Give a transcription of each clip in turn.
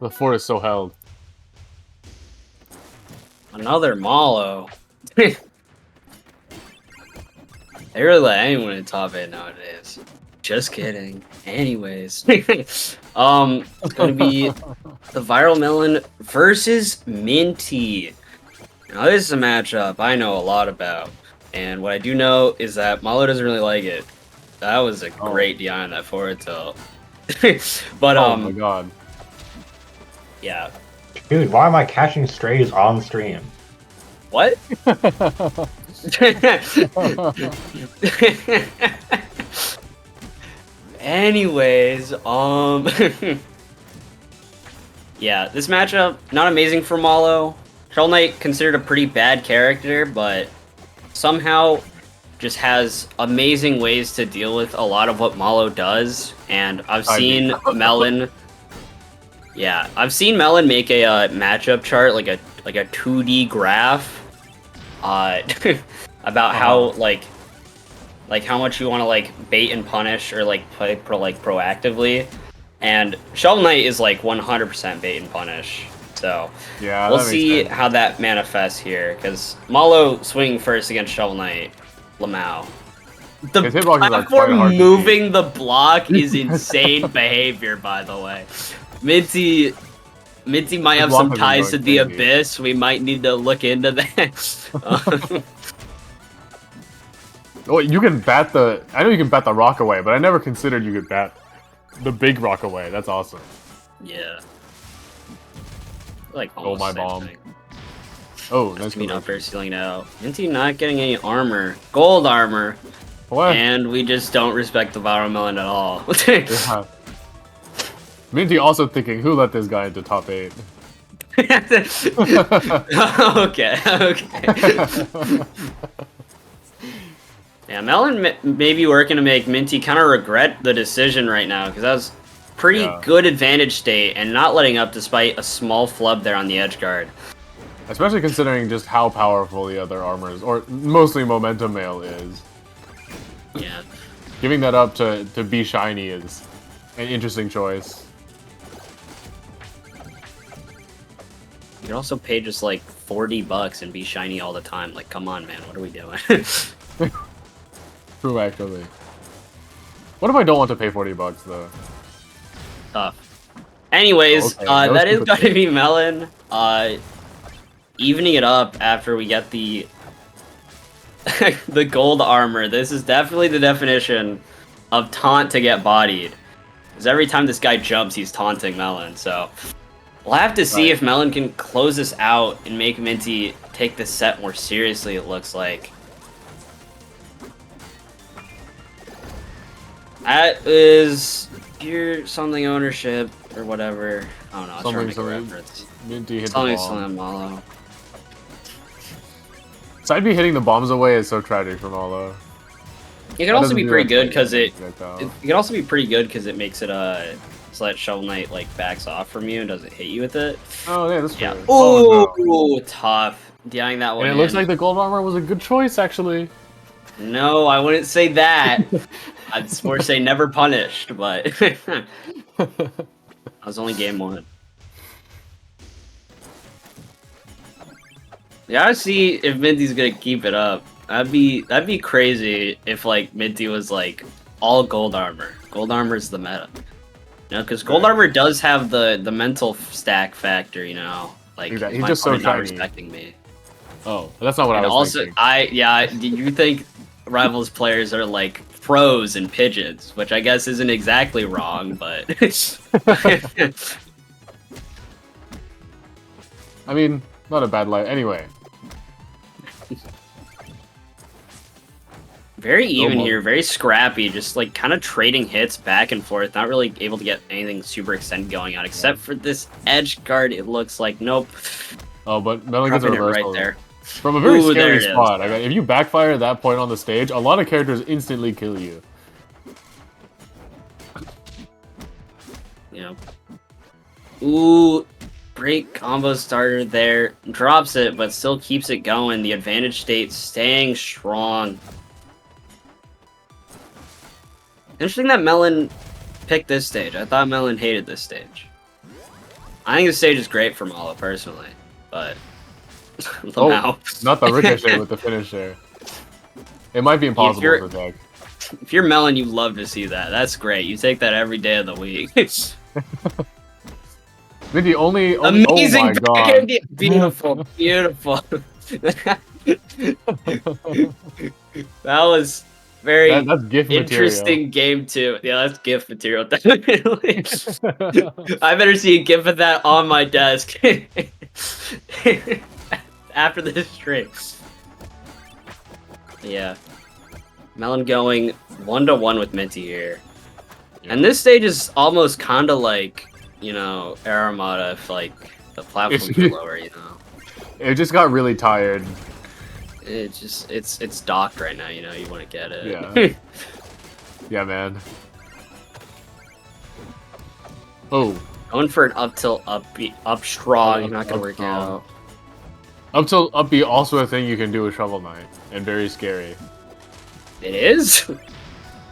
The fort is so held. Another Mollo. They really let anyone in top 8 nowadays. Just kidding. Anyways. It's gonna be TheViralMelon versus Minty. Now this is a matchup I know a lot about. And what I do know is that Mollo doesn't really like it. That was a great DI on that forward tilt. But oh my god. Yeah. Dude, why am I catching strays on stream? What? Anyways, yeah, this matchup, not amazing for Mollo. Shovel Knight considered a pretty bad character, but somehow just has amazing ways to deal with a lot of what Mollo does. And I've seen Melon. Yeah, I've seen Melon make a matchup chart, like a 2D graph, about how like how much you want to like bait and punish or like play proactively, and Shovel Knight is like 100% bait and punish. So yeah, we'll see how that manifests here, because Mollo swinging first against Shovel Knight, Lamau. The platform moving the block is insane behavior, by the way. Minty might have some ties to the Abyss. We might need to look into that. Oh, you can bat the... I know you can bat the rock away, but I never considered you could bat the big rock away. That's awesome. Yeah. Like oh, my bomb. Thing. Oh, nice. Midoff first stealing out. Minty not getting any armor. Gold armor. What? And we just don't respect the TheViralMelon at all. Yeah. Minty also thinking, who let this guy into top 8? Okay. Yeah, Melon may be working to make Minty kind of regret the decision right now, because that was pretty good advantage state, and not letting up despite a small flub there on the edge guard. Especially considering just how powerful the other armors, or mostly Momentum Mail, is. Yeah. Giving that up to be shiny is an interesting choice. You could also pay just like $40 and be shiny all the time. Like, come on, man, what are we doing? True, actually. What if I don't want to pay $40 though? Tough. Anyways, that is going to be Melon. Evening it up after we get the the gold armor. This is definitely the definition of taunt to get bodied. Because every time this guy jumps, he's taunting Melon. So we'll have to see if Melon can close this out and make Minty take this set more seriously, it looks like. That is pure something ownership or whatever. I don't know. I was trying to make a reference. Minty hit the bomb. Something Mollo. Side B hitting the bombs away is so tragic for Mollo. It can also be pretty good because it can also be pretty good because it makes it so that Shovel Knight like backs off from you and doesn't hit you with it. Oh yeah, that's true. Yeah. Ooh, tough. Dying that one. And it looks like the gold armor was a good choice, actually. No, I wouldn't say that. I'd more say never punished, but that was only game 1. You gotta see if Minty's gonna keep it up. That'd be crazy if like Minty was like all gold armor. Gold armor is the meta. You know, because gold armor does have the mental stack factor. You know, like exactly. He's just so not respecting me. Oh, that's not what I was thinking. Do you think Rivals players are like pros and pigeons, which I guess isn't exactly wrong, but I mean, not a bad life. Anyway. Very even here, very scrappy, just like kind of trading hits back and forth, not really able to get anything super extended going on, except for this edge guard, it looks like. Nope. Oh, but Melon gets a reversal. Right there. From a very scary spot. If you backfire at that point on the stage, a lot of characters instantly kill you. Yeah. Ooh, great combo starter there. Drops it, but still keeps it going. The advantage state staying strong. Interesting that Melon picked this stage. I thought Melon hated this stage. I think the stage is great for Mollo personally, but Oh, not the ricochet with the finisher. It might be impossible to attack. If you're Melon, you love to see that. That's great. You take that every day of the week. Minty, only amazing. Oh my god. Beautiful, beautiful. That was very that's GIF interesting game too. Yeah, that's GIF material, definitely. I better see a GIF of that on my desk after this stream. Yeah. Melon going 1-1 with Minty here. Yeah. And this stage is almost kind of like, you know, Aramata if, like, the platforms are lower, you know. It just got really tired. It just, it's docked right now, you know, you want to get it. Yeah. Yeah, man. Oh. Going for an up tilt, up strong, not going to work out. Up tilt, up B, also a thing you can do with Shovel Knight, and very scary. It is?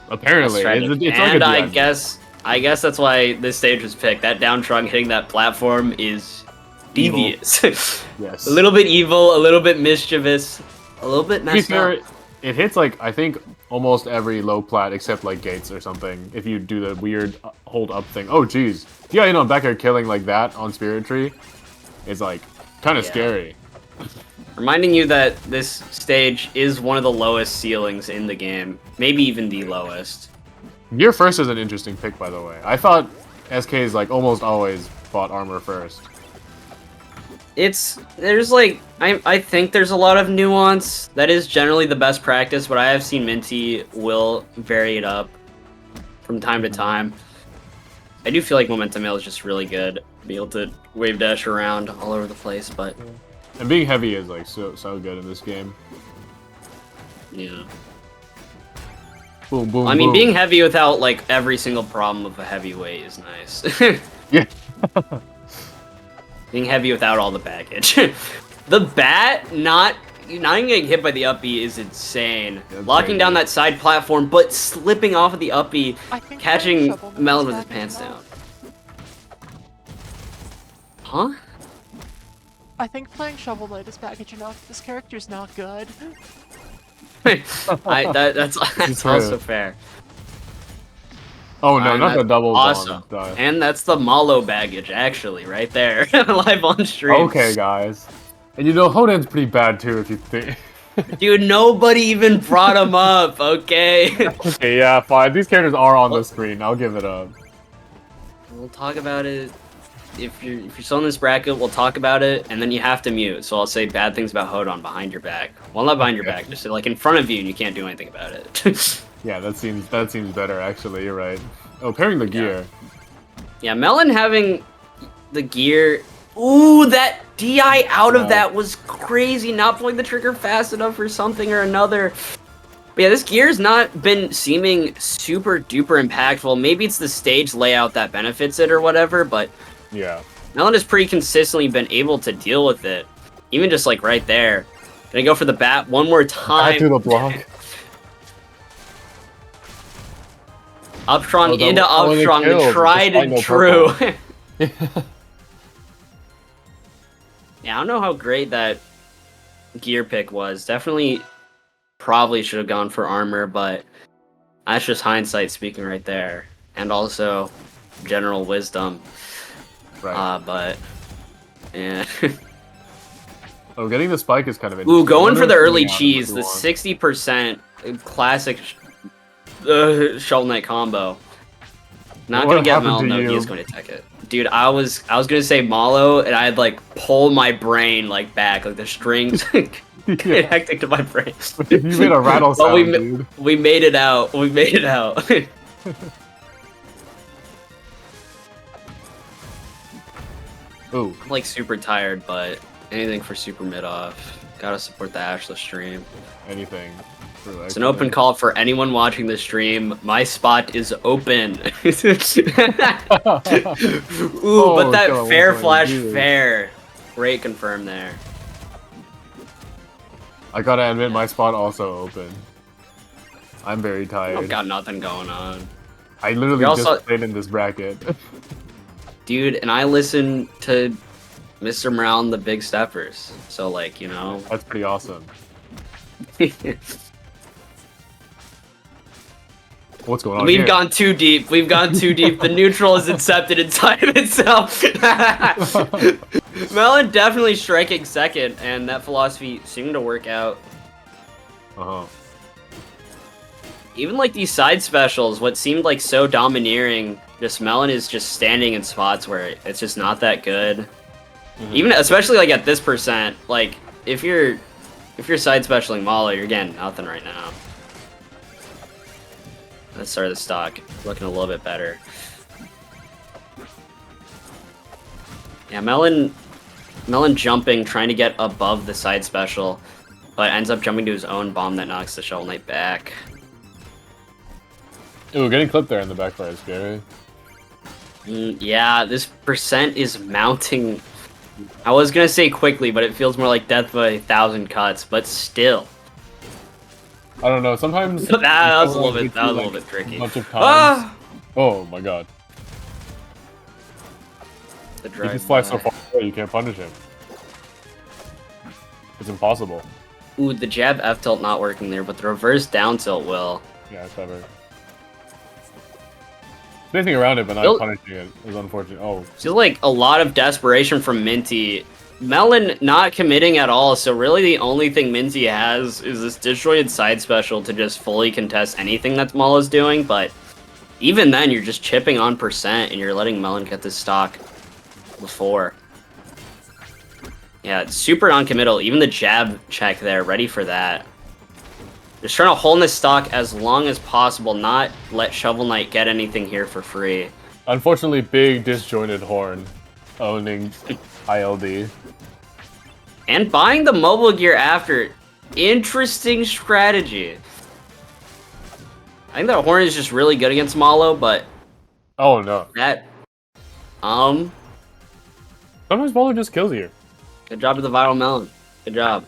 Apparently. It's and like I guess that's why this stage was picked. That down trunk hitting that platform is devious. Yes. A little bit evil, a little bit mischievous, a little bit messed up. It hits, like, I think, almost every low plat except, like, gates or something, if you do the weird hold up thing. Oh, jeez. Yeah, you know, back here killing like that on Spirit Tree is, like, kind of scary. Reminding you that this stage is one of the lowest ceilings in the game. Maybe even the lowest. Gear first is an interesting pick, by the way. I thought SK's, like, almost always bought armor first. There's like, I think there's a lot of nuance. That is generally the best practice, but I have seen Minty will vary it up from time to time. I do feel like Momentum Mail is just really good. Be able to wave dash around all over the place, but... And being heavy is, like, so good in this game. Yeah. Boom, boom, I mean, boom. being heavy without, like, every single problem of a heavyweight is nice. Yeah. Being heavy without all the baggage. The bat, not even getting hit by the up B is insane. Yeah, locking down that side platform, but slipping off of the up B, catching Melon with his pants down. Huh? I think playing Shovel Knight is baggage enough. This character's not good. That's also fair. Oh no, not the double awesome. And that's the Mollo baggage, actually, right there. Live on stream. Okay, guys. And you know, Honen's pretty bad too, if you think. Dude, nobody even brought him up, okay? Okay, yeah, fine. These characters are on the screen. I'll give it up. We'll talk about it. If you're still in this bracket, we'll talk about it, and then you have to mute. So I'll say bad things about Hodon behind your back. Well, not behind your back, just like in front of you, and you can't do anything about it. Yeah, that seems better, actually. You're right. Oh, pairing the gear. Yeah, Melon having the gear. Ooh, that DI out of that was crazy. Not pulling the trigger fast enough for something or another. But yeah, this gear's not been seeming super duper impactful. Maybe it's the stage layout that benefits it or whatever, but yeah, Melon has pretty consistently been able to deal with it. Even just like right there. Gonna go for the bat one more time. Back to the block. Up strong into up strong, the tried and true. Yeah, I don't know how great that gear pick was. Definitely probably should have gone for armor, but that's just hindsight speaking right there. And also general wisdom. Right. But yeah. Oh, getting the spike is kind of interesting. Ooh, going for the early cheese, the 60% classic Shovel Knight combo. Not gonna get Melon though, he is going to tech it. Dude, I was gonna say Mollo, and I'd like pull my brain like back, like the strings connecting to my brain. You made a rattle sound, dude. We made it out. We made it out. Ooh. I'm like super tired, but anything for Super Midoff. Gotta support the Ashla stream. Anything. It's an open call for anyone watching the stream. My spot is open. Ooh, but that fair flash fair. Great confirm there. I gotta admit, my spot also open. I'm very tired. I've got nothing going on. I literally just played in this bracket. Dude, and I listen to Mr. Brown, the Big Steppers. So, like, you know. That's pretty awesome. What's going on We've here? gone too deep. We've gone too deep. The neutral is incepted inside of itself. Melon definitely striking second, and that philosophy seemed to work out. Uh-huh. Even like these side specials, what seemed like so domineering, just Melon is just standing in spots where it's just not that good. Mm-hmm. Even especially like at this percent, like if you're side specialing Mollo, you're getting nothing right now. Let's start the stock looking a little bit better. Yeah, Melon jumping, trying to get above the side special, but ends up jumping to his own bomb that knocks the Shovel Knight back. Ooh, getting clipped there in the backfire is scary. Yeah, this percent is mounting. I was gonna say quickly, but it feels more like death by 1,000 cuts, but still. I don't know, sometimes... that was a little bit tricky. A bunch of times. Ah! Oh my god. The He drive just flies so by. far away, you can't punish him. It's impossible. Ooh, the jab F tilt not working there, but the reverse down tilt will. Yeah, clever. Spacing around it but not Still- punishing it is unfortunate. Oh, Feels like a lot of desperation from Minty. Melon not committing at all, so really the only thing Minty has is this disjointed side special to just fully contest anything that Mollo's doing, but even then you're just chipping on percent and you're letting Melon get this stock before. Yeah, it's super non-committal. Even the jab check there, ready for that. Just trying to hold this stock as long as possible, not let Shovel Knight get anything here for free. unfortunately, big disjointed horn owning ILD. And buying the mobile gear after. Interesting strategy. I think that horn is just really good against Mollo, but Oh no. that... Sometimes Mollo just kills you. Good job to the Viral Melon. Good job.